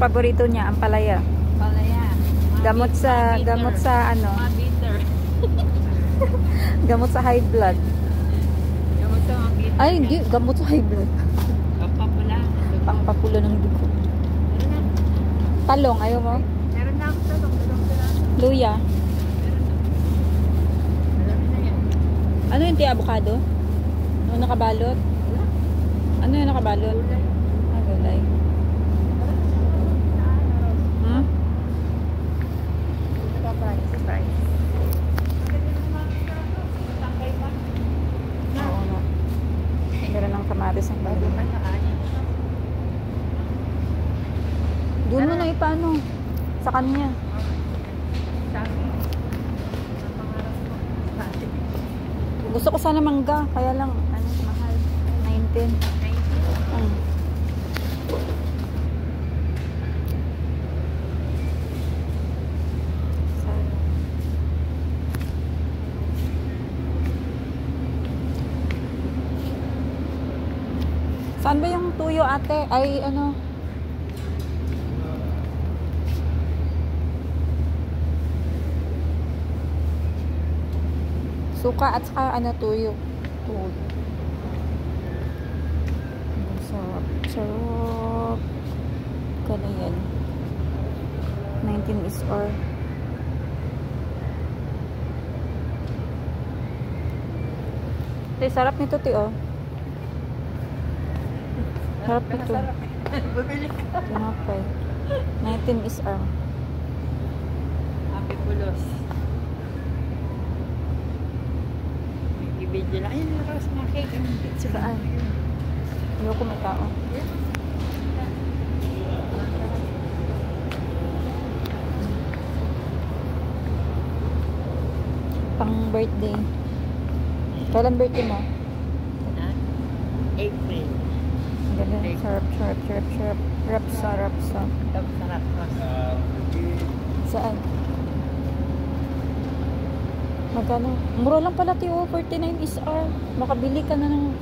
paborito niya, ang palaya. Palaya. Gamot sa ano? Bitter. Gamot sa high blood. Gamot sa mga bitter. Ay, hindi. Gamot sa high blood. Pampapula. Pangpapulo ng dugo. Talong, ayaw mo? Meron na ako talong. Luya. Meron na yan. Ano yung avocado? Ano nakabalot? Ano yung nakabalot? Ah, gulay. Hmm? Surprise. Oo nga. Meron ng kamatis ang bago. Doon mo na ipaano. Sa kanya. Gusto ko sana mangga. Kaya lang, ano, mahal. 19. Saan ba yung tuyo, ate? Ay, ano? Suka at saka ano, tuyo. Tuyo. Sarap. Sarap. Kaya yan. 19 is or. Tay, sarap nito, ti, oh. Sarap nito. Bumili ka. Tinapay. 19 is or. Happy Pulos. Ibigyan lang. Ayun, Rose, mga cake. Saan? Ayoko may tao. Pang birthday. Kailan birthday mo? April. Ganun. Sarap, sarap, sarap, sarap. Rapsa, rapsa. Sarap, Rose. Saan? Magkano? Mura lang pala, tiyo. 49 is R. Makabili ka na ng...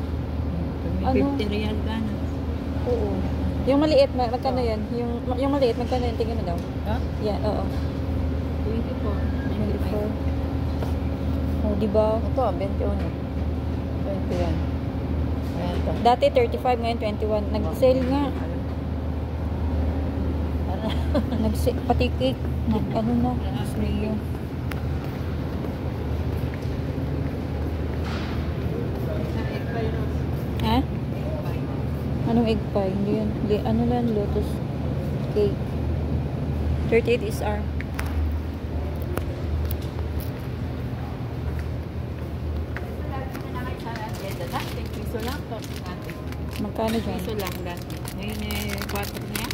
Ano? 50 real ka na. Oo. Yung maliit, magkano yan? Yung maliit, magkano yan? Tingnan mo daw. Ha? Yan, oo. 24. 24. Oh, diba? Ito, 21. 21. Ayan to. Dati 35, ngayon 21. Nag-sale nga. Pati cake. Ano na? Sa'yo. Ha? Anong egg pie? Hindi yun. Ano lang? Lotus cake. 38 is R. Piso lang to. Magkano dyan? Piso lang dati. Ngayon eh, 4 niya.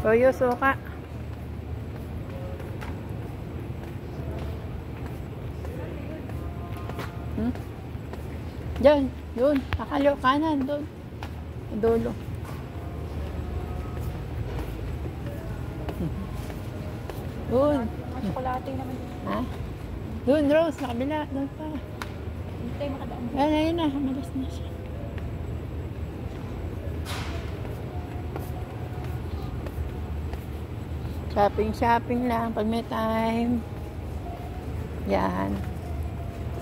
Toyo, suka. Diyan, doon. Kakalo, kanan, doon. Dulo. Doon. Chocolate naman. Ha? Doon, Rose, sa kabila. Doon pa. Hintay, makadaan. Ayun na. Malas na siya. Shopping lang pag may time. Yan.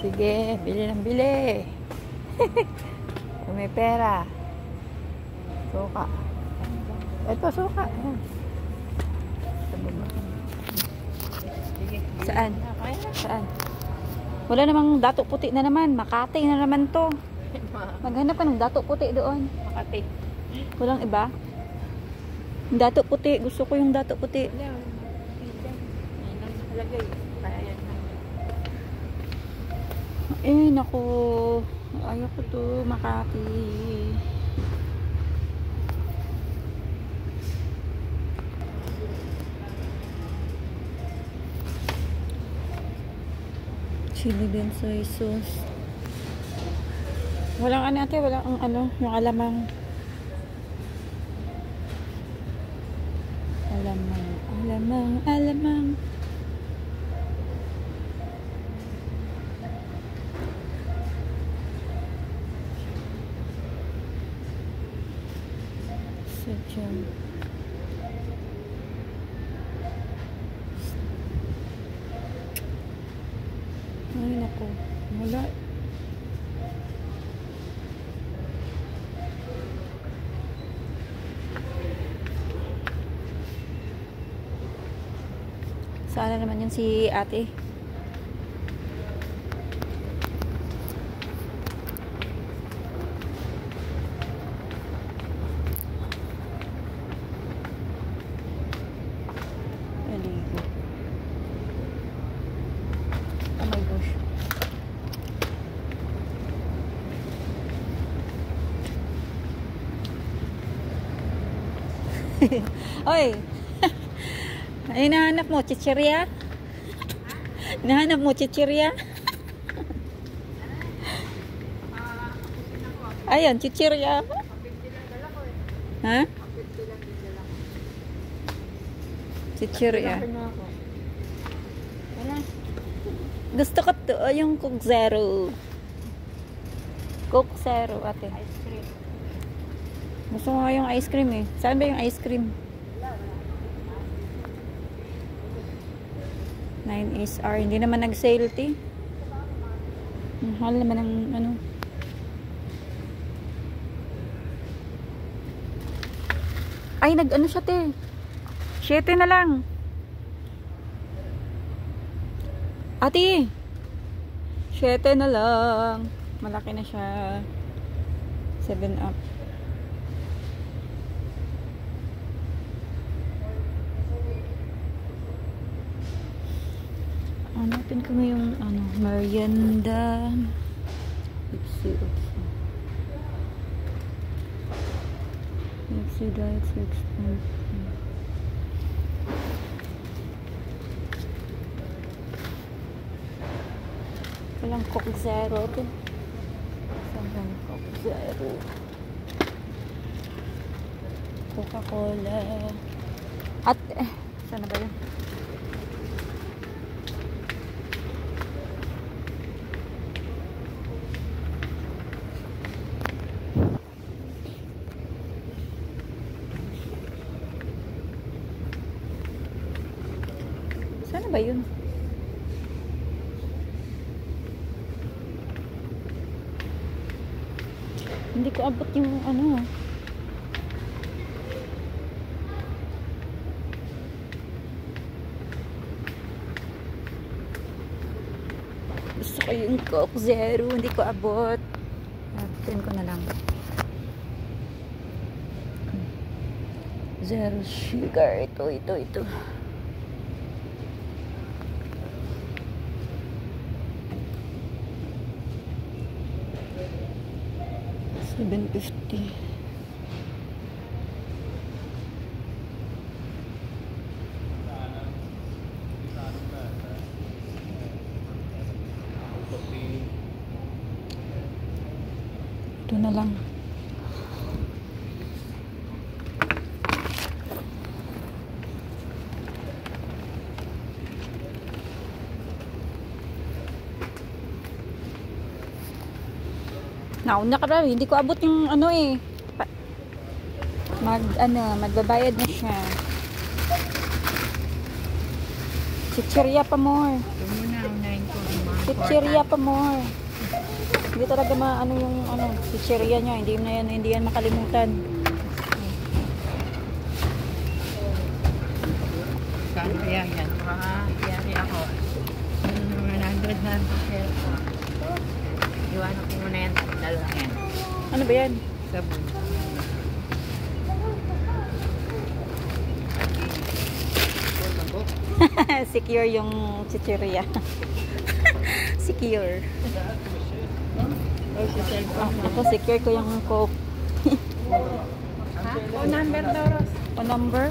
Sige, bili ng bili. Kung may pera. Suka. Ito, suka. Ayan. Saan? Saan? Wala namang dato puti na naman. Makati na naman to. Maghanap ka ng dato puti doon. Makati. Walang iba? Yung dato puti. Gusto ko yung dato puti. Eh, naku. Ayaw ko to. Makati. Chili din soy sauce. Walang ano ate, walang ang ano, yung alamang. Alamang. Chichon. Ay, naku. Wala. Sana naman yun si ate. Aligo. Oh my gosh. Oy. Ay, nahanap mo, chichirya? Nahanap mo, chichirya? Ayun, chichirya. Ha? Chichirya. Gusto ko to, yung Coke Zero. Coke Zero, ate. Ice cream. Gusto ko nga yung ice cream eh. Saan ba yung ice cream? 9SR. Hindi naman nag-sale, ti. Mahal naman ng ano. Ay, nag-ano siya, te. 7 na lang. Ate. 7 na lang. Malaki na siya. 7 up. Hanapin ko yung ano, merienda. Ipsi. Diet 6. Walang Coke Zero ito. Saan Coke Zero? Coca-Cola. At, saan na ba yun? Sana ba yun? Hindi ko abot yung ano. Gusto ko yung Coke Zero. Hindi ko abot. Abutin ko na lang. Zero sugar. Ito. 750. Ito na lang. Nauna ka ba? Hindi ko abot yung ano eh. Magbabayad na siya. Chichirya pa more. Chichirya pa more. Hindi talaga maano yung ano, chichirya niya. Hindi yan makalimutan. Kano kaya yan? Yari ako. 100 na share ko. Iwanan ko muna yan. Dalawa yan. Ano ba yan? Sabon. Secure yung chichirya. Secure. Ako secure ko yung Coke. O number, Doros. O number?